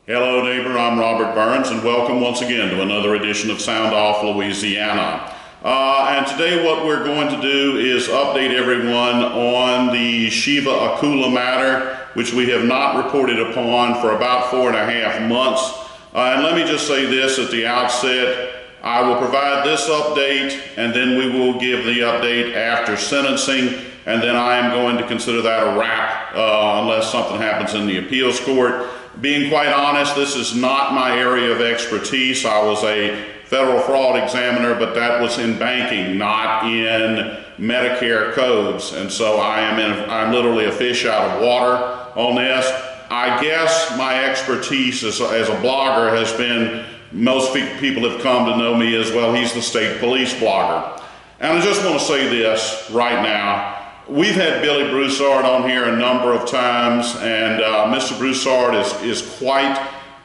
Hello neighbor, I'm Robert Burns and welcome once again to another edition of Sound Off Louisiana. And today what we're going to do is update everyone on the Sheba Akula matter, which we have not reported upon for about 4.5 months. And let me just say this at the outset. I will provide this update and then we will give the update after sentencing, and then I am going to consider that a wrap unless something happens in the appeals court. Being quite honest, this is not my area of expertise. I was a federal fraud examiner, but that was in banking, not in Medicare codes. And so I'm literally a fish out of water on this. I guess my expertise as a blogger has been, most people have come to know me as, well, he's the state police blogger. And I just want to say this right now. We've had Billy Broussard on here a number of times, and Mr. Broussard is quite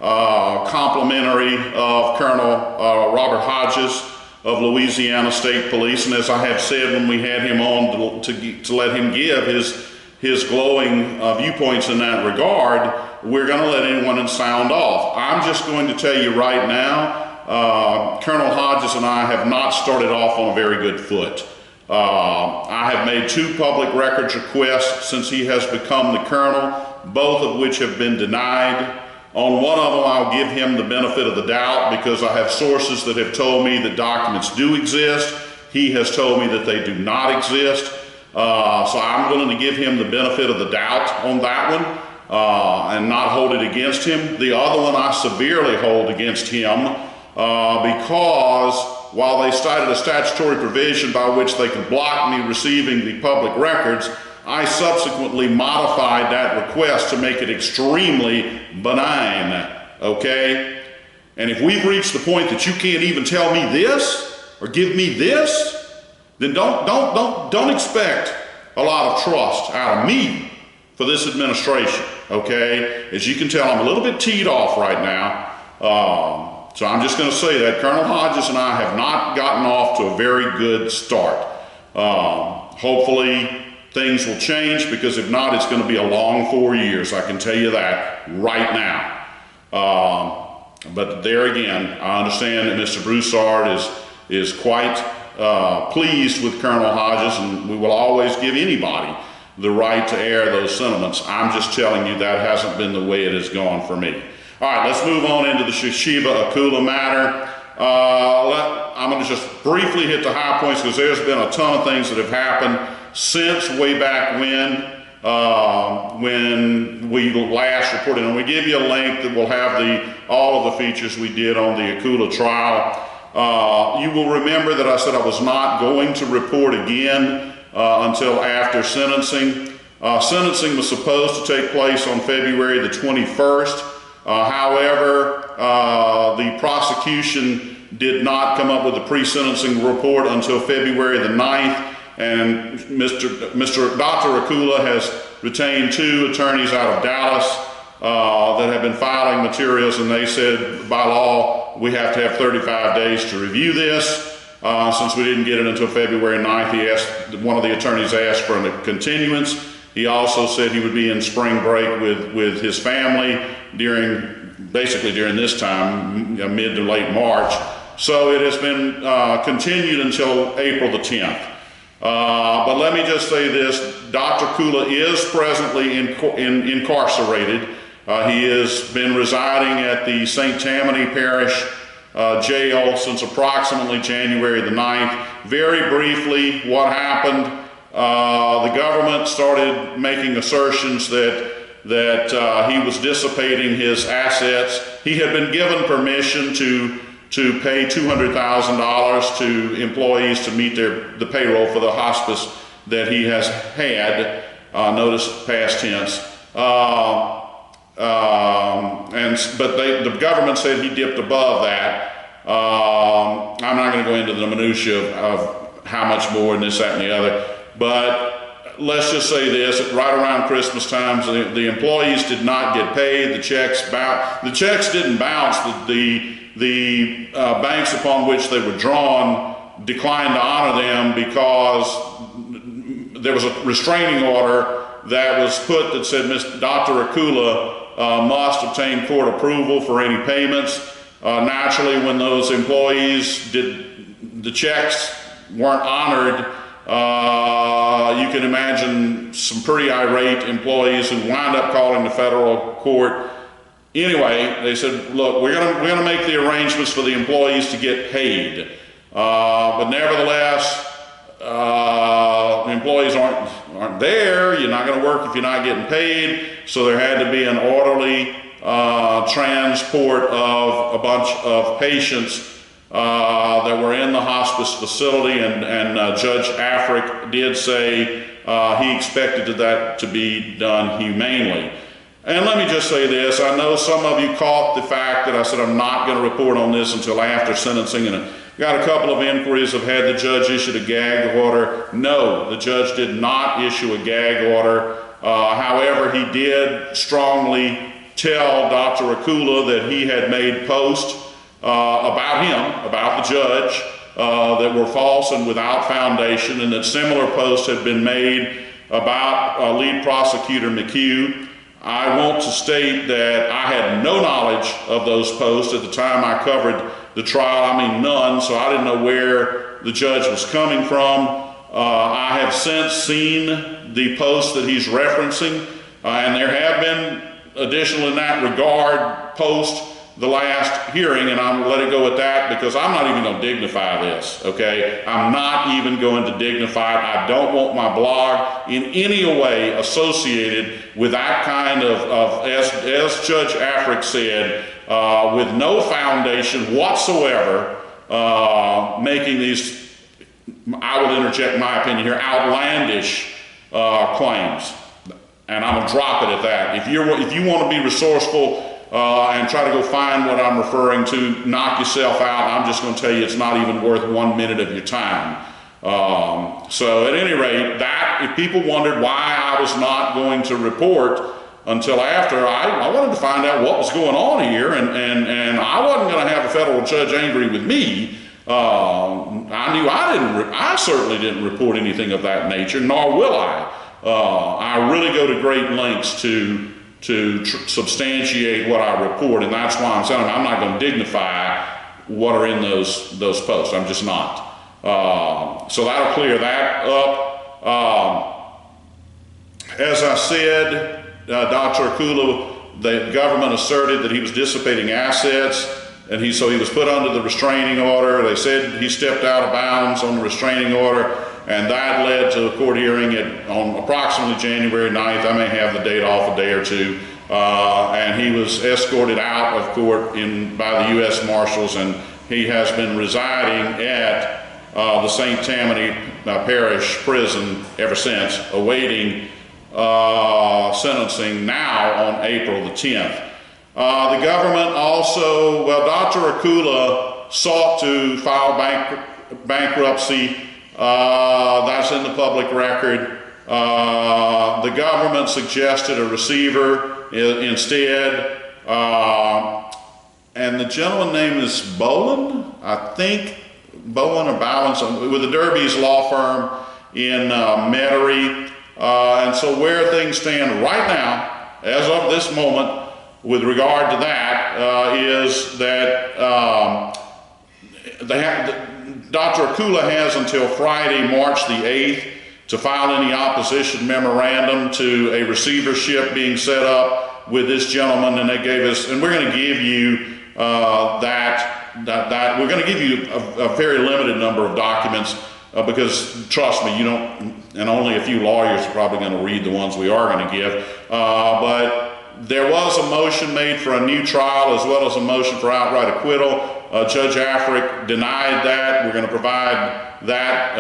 complimentary of Colonel Robert Hodges of Louisiana State Police. And as I have said when we had him on to let him give his glowing viewpoints in that regard, we're going to let anyone sound off. I'm just going to tell you right now, Colonel Hodges and I have not started off on a very good foot. I have made 2 public records requests since he has become the colonel, both of which have been denied. On one of them, I'll give him the benefit of the doubt because I have sources that have told me that documents do exist. He has told me that they do not exist. So I'm willing to give him the benefit of the doubt on that one and not hold it against him. The other one I severely hold against him because while they cited a statutory provision by which they could block me receiving the public records, I subsequently modified that request to make it extremely benign, okay? And if we've reached the point that you can't even tell me this or give me this, then don't expect a lot of trust out of me for this administration, okay? As you can tell, I'm a little bit teed off right now. So I'm just going to say that Colonel Hodges and I have not gotten off to a very good start. Hopefully things will change, because if not, it's going to be a long 4 years. I can tell you that right now. But there again, I understand that Mr. Broussard is quite pleased with Colonel Hodges, and we will always give anybody the right to air those sentiments. I'm just telling you that hasn't been the way it has gone for me. All right, let's move on into the Sheba Akula matter. I'm going to just briefly hit the high points because there's been a ton of things that have happened since way back when we last reported. And we give you a link that will have all of the features we did on the Akula trial. You will remember that I said I was not going to report again until after sentencing. Sentencing was supposed to take place on February the 21st. However, the prosecution did not come up with a pre-sentencing report until February the 9th, and Dr. Akula has retained 2 attorneys out of Dallas that have been filing materials, and they said by law we have to have 35 days to review this. Since we didn't get it until February 9th, one of the attorneys asked for a continuance. He also said he would be in spring break with his family basically during this time, mid to late March. So it has been continued until April the 10th. But let me just say this, Dr. Akula is presently incarcerated. He has been residing at the St. Tammany Parish jail since approximately January the 9th. Very briefly, what happened, the government started making assertions that he was dissipating his assets. He had been given permission to pay $200,000 to employees to meet the payroll for the hospice that he has had. Notice past tense. But the government said he dipped above that. I'm not going to go into the minutiae of how much more and this, that, and the other. But let's just say this, right around Christmas times, the employees did not get paid. The checks didn't bounce. The banks upon which they were drawn declined to honor them because there was a restraining order that was put that said Dr. Akula must obtain court approval for any payments. Naturally, when those employees the checks weren't honored, you can imagine some pretty irate employees who wind up calling the federal court. Anyway, they said, look, we're gonna make the arrangements for the employees to get paid. But nevertheless, the employees aren't there. You're not gonna work if you're not getting paid. So there had to be an orderly transport of a bunch of patients that were in the hospice facility, and Judge Afric did say he expected that to be done humanely. And let me just say this, I know some of you caught the fact that I said I'm not going to report on this until after sentencing, and I got a couple of inquiries of had the judge issued a gag order. No, the judge did not issue a gag order. However, he did strongly tell Dr. Akula that he had made posts about him, about the judge, that were false and without foundation, and that similar posts had been made about lead prosecutor McHugh. I want to state that I had no knowledge of those posts at the time I covered the trial. I mean, none, so I didn't know where the judge was coming from. I have since seen the posts that he's referencing, and there have been additional in that regard posts the last hearing, and I'm going to let it go at that because I'm not even going to dignify this, okay? I'm not even going to dignify it. I don't want my blog in any way associated with that kind of as Judge Afric said, with no foundation whatsoever, making these, I will interject my opinion here, outlandish claims. And I'm going to drop it at that. If you want to be resourceful and try to go find what I'm referring to, knock yourself out. I'm just going to tell you it's not even worth 1 minute of your time. So at any rate, if people wondered why I was not going to report until after, I wanted to find out what was going on here, and I wasn't going to have a federal judge angry with me. I certainly didn't report anything of that nature, nor will I. I really go to great lengths to substantiate what I report, and that's why I'm saying I'm not going to dignify what are in those posts. I'm just not. So that'll clear that up. As I said, Dr. Akula, the government asserted that he was dissipating assets, and so he was put under the restraining order. They said he stepped out of bounds on the restraining order, and that led to a court hearing on approximately January 9th. I may have the date off a day or two. And he was escorted out of court by the U.S. Marshals, and he has been residing at the St. Tammany Parish Prison ever since, awaiting sentencing now on April the 10th. The government also, Dr. Akula sought to file bankruptcy. That's in the public record. The government suggested a receiver instead, and the gentleman name is Bowen, I think, Bowen or Bowens, with the Derby's law firm in Metairie. And so where things stand right now, as of this moment, with regard to that, is that Dr. Akula has until Friday, March the 8th, to file any opposition memorandum to a receivership being set up with this gentleman, and they gave us, and we're going to give you we're going to give you a very limited number of documents because trust me, you don't, and only a few lawyers are probably going to read the ones we are going to give, but there was a motion made for a new trial as well as a motion for outright acquittal. Judge Afric denied that. We're going to provide that,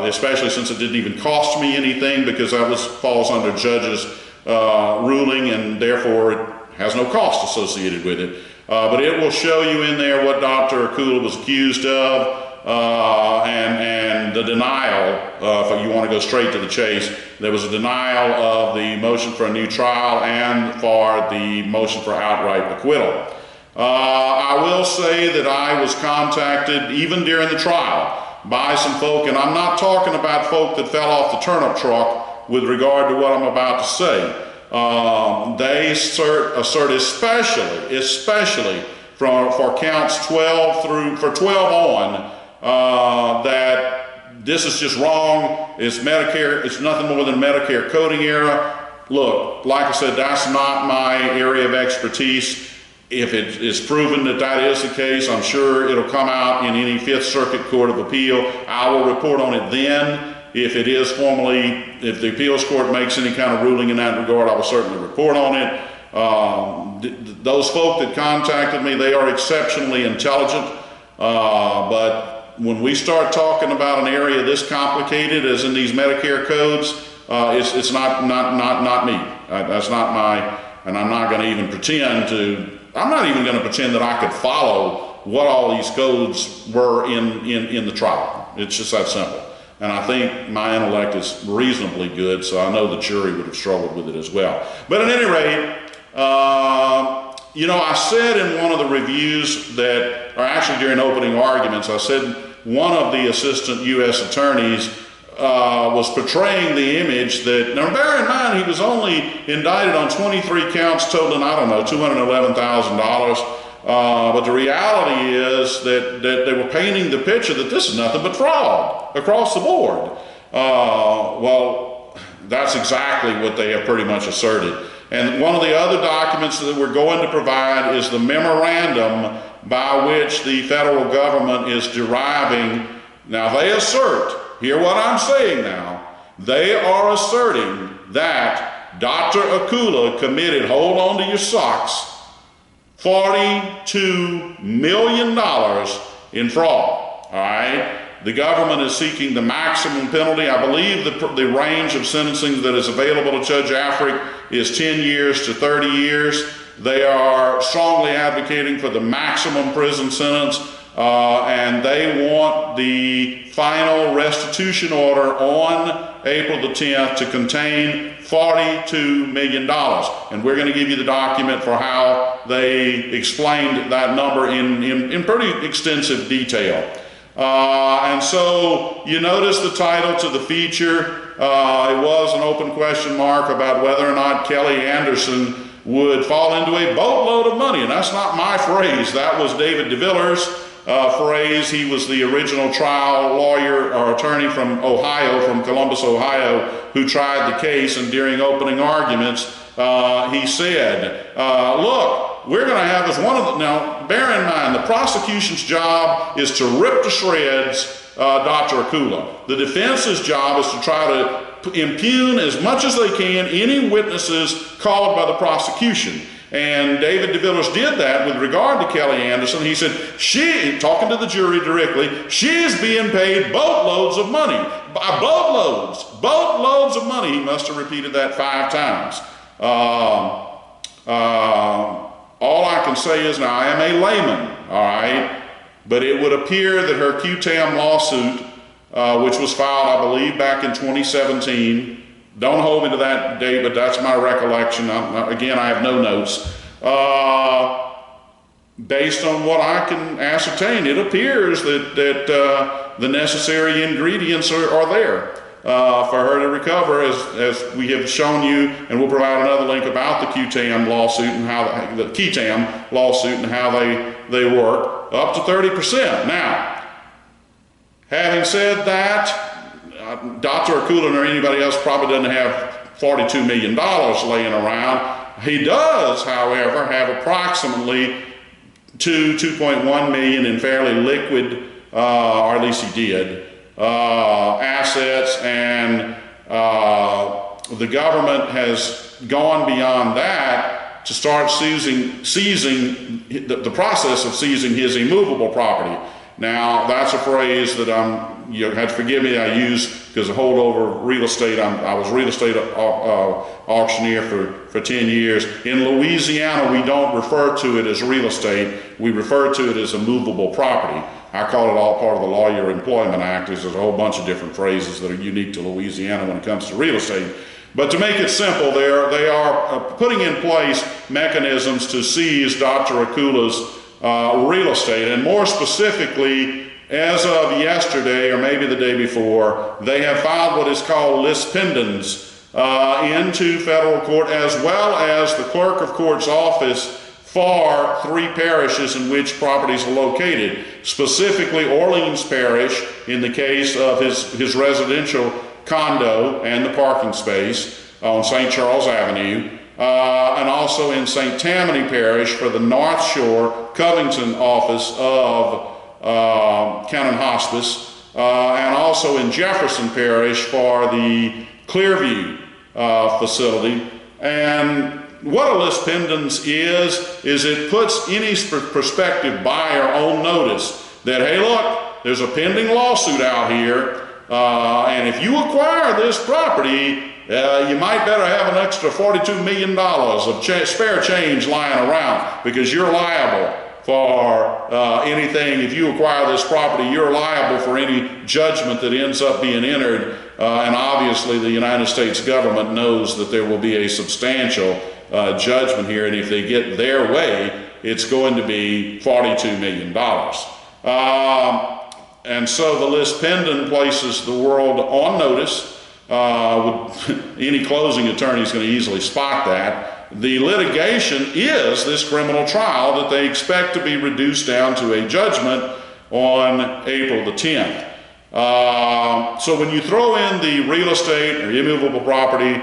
especially since it didn't even cost me anything, because that falls under judge's ruling, and therefore it has no cost associated with it. But it will show you in there what Dr. Akula was accused of, and the denial, if you want to go straight to the chase, there was a denial of the motion for a new trial and for the motion for outright acquittal. I will say that I was contacted, even during the trial, by some folk, and I'm not talking about folk that fell off the turnip truck with regard to what I'm about to say. They assert especially for counts 12 on, that this is just wrong. It's Medicare. It's nothing more than Medicare coding error. Look, like I said, that's not my area of expertise. If it is proven that that is the case, I'm sure it'll come out in any Fifth Circuit Court of Appeal. I will report on it then. If it is formally, if the appeals court makes any kind of ruling in that regard, I will certainly report on it. Those folk that contacted me, they are exceptionally intelligent, but when we start talking about an area this complicated as in these Medicare codes, it's not me. That's not my, and I'm not going to even pretend to. I'm not even going to pretend that I could follow what all these codes were in the trial. It's just that simple. And I think my intellect is reasonably good, so I know the jury would have struggled with it as well. But at any rate, you know, I said in one of the reviews that, or actually during opening arguments, I said one of the assistant U.S. attorneys was portraying the image that, now bear in mind, he was only indicted on 23 counts totaling, I don't know, $211,000. But the reality is that they were painting the picture that this is nothing but fraud across the board. Well, that's exactly what they have pretty much asserted. And one of the other documents that we're going to provide is the memorandum by which the federal government is deriving. Now they assert, hear what I'm saying now, they are asserting that Dr. Akula committed, hold on to your socks, $42 million in fraud, all right? The government is seeking the maximum penalty. I believe the range of sentencing that is available to Judge Afric is 10 years to 30 years. They are strongly advocating for the maximum prison sentence, and they want the final restitution order on April the 10th to contain $42 million. And we're going to give you the document for how they explained that number in pretty extensive detail. And so you notice the title to the feature. It was an open question mark about whether or not Kelly Anderson would fall into a boatload of money. And that's not my phrase. That was David DeViller's phrase. He was the original trial lawyer or attorney from Ohio, from Columbus, Ohio, who tried the case. And during opening arguments, he said, look, we're going to have this one of the, now bear in mind, the prosecution's job is to rip to shreds Dr. Akula. The defense's job is to try to impugn as much as they can any witnesses called by the prosecution. And David DeVillers did that with regard to Kelly Anderson. He said, she, talking to the jury directly, she is being paid boatloads of money. Boatloads of money. He must have repeated that 5 times. All I can say is, now I am a layman, all right, but it would appear that her QTAM lawsuit, which was filed, I believe, back in 2017, don't hold me to that date, but that's my recollection. Again, I have no notes. Based on what I can ascertain, it appears that the necessary ingredients are there for her to recover, as we have shown you, and we'll provide another link about the QTAM lawsuit and how the QTAM lawsuit and how they work, up to 30%. Now, having said that, Dr. Akula or anybody else probably doesn't have $42 million laying around. He does, however, have approximately $2.1 million in fairly liquid, or at least he did, assets, and the government has gone beyond that to start seizing the process of seizing his immovable property. Now, that's a phrase that you have to forgive me, I use because of holdover real estate. I was real estate auctioneer for 10 years. In Louisiana, we don't refer to it as real estate. We refer to it as immovable property. I call it all part of the Lawyer Employment Act. There's a whole bunch of different phrases that are unique to Louisiana when it comes to real estate. But to make it simple, they are putting in place mechanisms to seize Dr. Akula's real estate, and more specifically, as of yesterday or maybe the day before, they have filed what is called lis pendens into federal court, as well as the clerk of court's office for 3 parishes in which properties are located, specifically Orleans Parish in the case of his residential condo and the parking space on St. Charles Avenue, and also in St. Tammany Parish for the North Shore Covington office of Canon Hospice, and also in Jefferson Parish for the Clearview facility. And what a lis pendens is it puts any prospective buyer on notice that, hey, look, there's a pending lawsuit out here, and if you acquire this property, you might better have an extra $42 million of spare change lying around, because you're liable for anything. If you acquire this property, you're liable for any judgment that ends up being entered, and obviously the United States government knows that there will be a substantial judgment here, and if they get their way, it's going to be $42 million. And so the lis pendens places the world on notice. Any closing attorney is going to easily spot that. The litigation is this criminal trial that they expect to be reduced down to a judgment on April the 10th. So when you throw in the real estate or immovable property,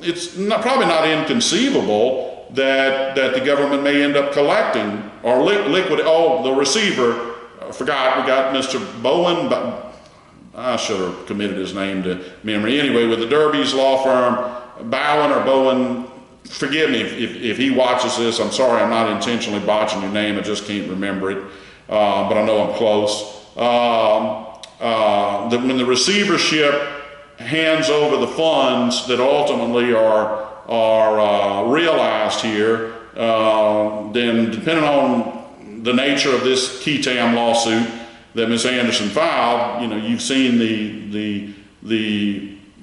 it's probably not inconceivable that the government may end up collecting or liquidate. Oh, the receiver, I forgot, we got Mr. Bowen, but I should have committed his name to memory. Anyway, with the Derby's law firm, Bowen, forgive me if he watches this. I'm sorry, I'm not intentionally botching your name. I just can't remember it, but I know I'm close. When the receivership hands over the funds that ultimately are realized here, then depending on the nature of this Ketam lawsuit that Ms. Anderson filed, you've seen the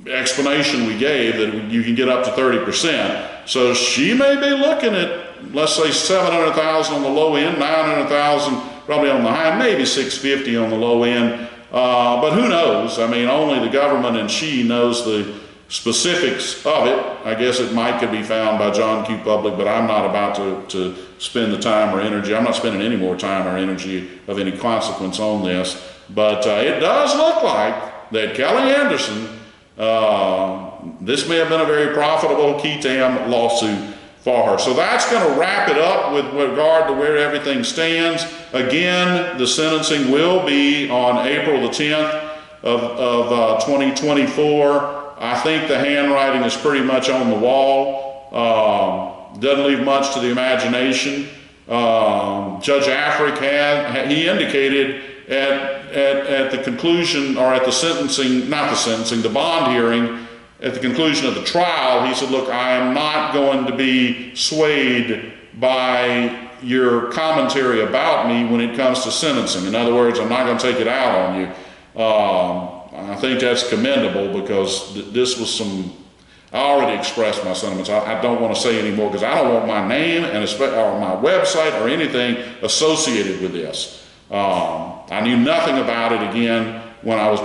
explanation we gave that you can get up to 30%. So she may be looking at, let's say, $700,000 on the low end, $900,000 probably on the high, maybe $650,000 on the low end. But who knows? I mean, only the government and she knows the specifics of it. I guess could be found by John Q. Public, but I'm not about to spend the time or energy. I'm not spending any more time or energy of any consequence on this. But it does look like that Kelly Anderson, this may have been a very profitable Ketam lawsuit for her. So that's going to wrap it up with regard to where everything stands. Again, the sentencing will be on April the 10th of 2024. I think the handwriting is pretty much on the wall. Doesn't leave much to the imagination. Judge Afric he indicated at the conclusion, or at the sentencing, not the sentencing, the bond hearing, at the conclusion of the trial, he said, look, I am not going to be swayed by your commentary about me when it comes to sentencing. In other words, I'm not going to take it out on you. I think that's commendable, because this was I already expressed my sentiments. I don't want to say any more, because I don't want my name or my website or anything associated with this. I knew nothing about it, again, when I was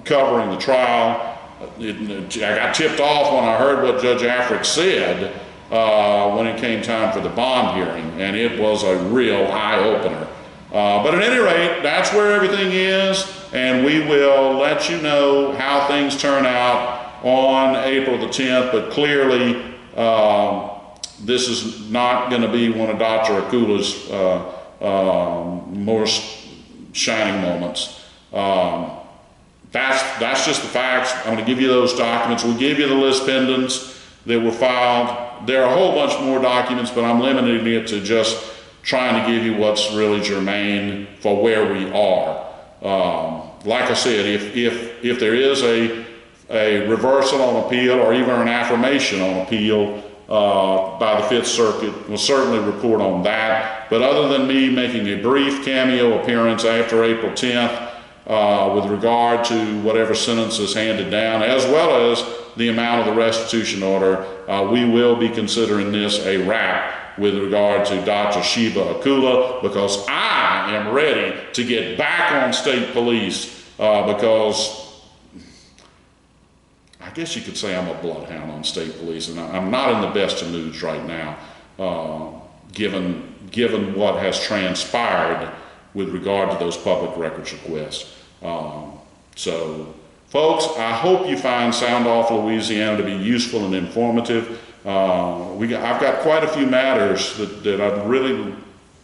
covering the trial. I got tipped off when I heard what Judge Afric said when it came time for the bond hearing, and it was a real eye-opener. But at any rate, that's where everything is, and we will let you know how things turn out on April the 10th, but clearly this is not going to be one of Dr. Akula's more shining moments. That's just the facts. I'm going to give you those documents. We'll give you the lis pendens that were filed. There are a whole bunch more documents, but I'm limiting it to just trying to give you what's really germane for where we are. Like I said, if there is a reversal on appeal, or even an affirmation on appeal by the Fifth Circuit, we'll certainly report on that. But other than me making a brief cameo appearance after April 10th, with regard to whatever sentence is handed down, as well as the amount of the restitution order, we will be considering this a wrap with regard to Dr. Sheba Akula, because I am ready to get back on state police, because I guess you could say I'm a bloodhound on state police, and I'm not in the best of moods right now, given what has transpired with regard to those public records requests. So, folks, I hope you find Sound Off Louisiana to be useful and informative. I've got quite a few matters that I'm really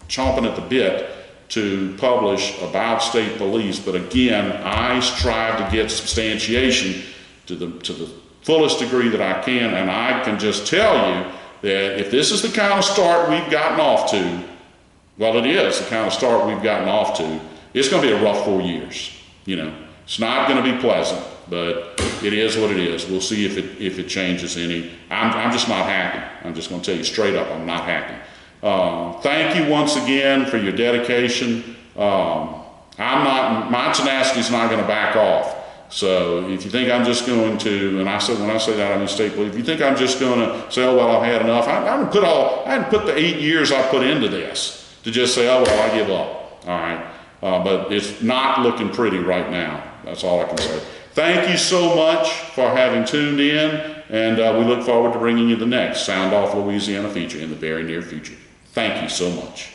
chomping at the bit to publish about state police, but again, I strive to get substantiation to the fullest degree that I can, and I can just tell you that if this is the kind of start we've gotten off to, well, it is the kind of start we've gotten off to, it's going to be a rough 4 years. You know, it's not going to be pleasant, but it is what it is. We'll see if it changes any. I'm just not happy. I'm just going to tell you straight up, I'm not happy. Thank you once again for your dedication. My tenacity is not going to back off. So if you think I'm just going to, and when I say that I mean state police, if you think I'm just going to say, oh well, I've had enough, I hadn't put the 8 years I put into this to just say, oh well, I give up. All right, but it's not looking pretty right now. That's all I can say. Thank you so much for having tuned in, and we look forward to bringing you the next Sound Off Louisiana feature in the very near future. Thank you so much.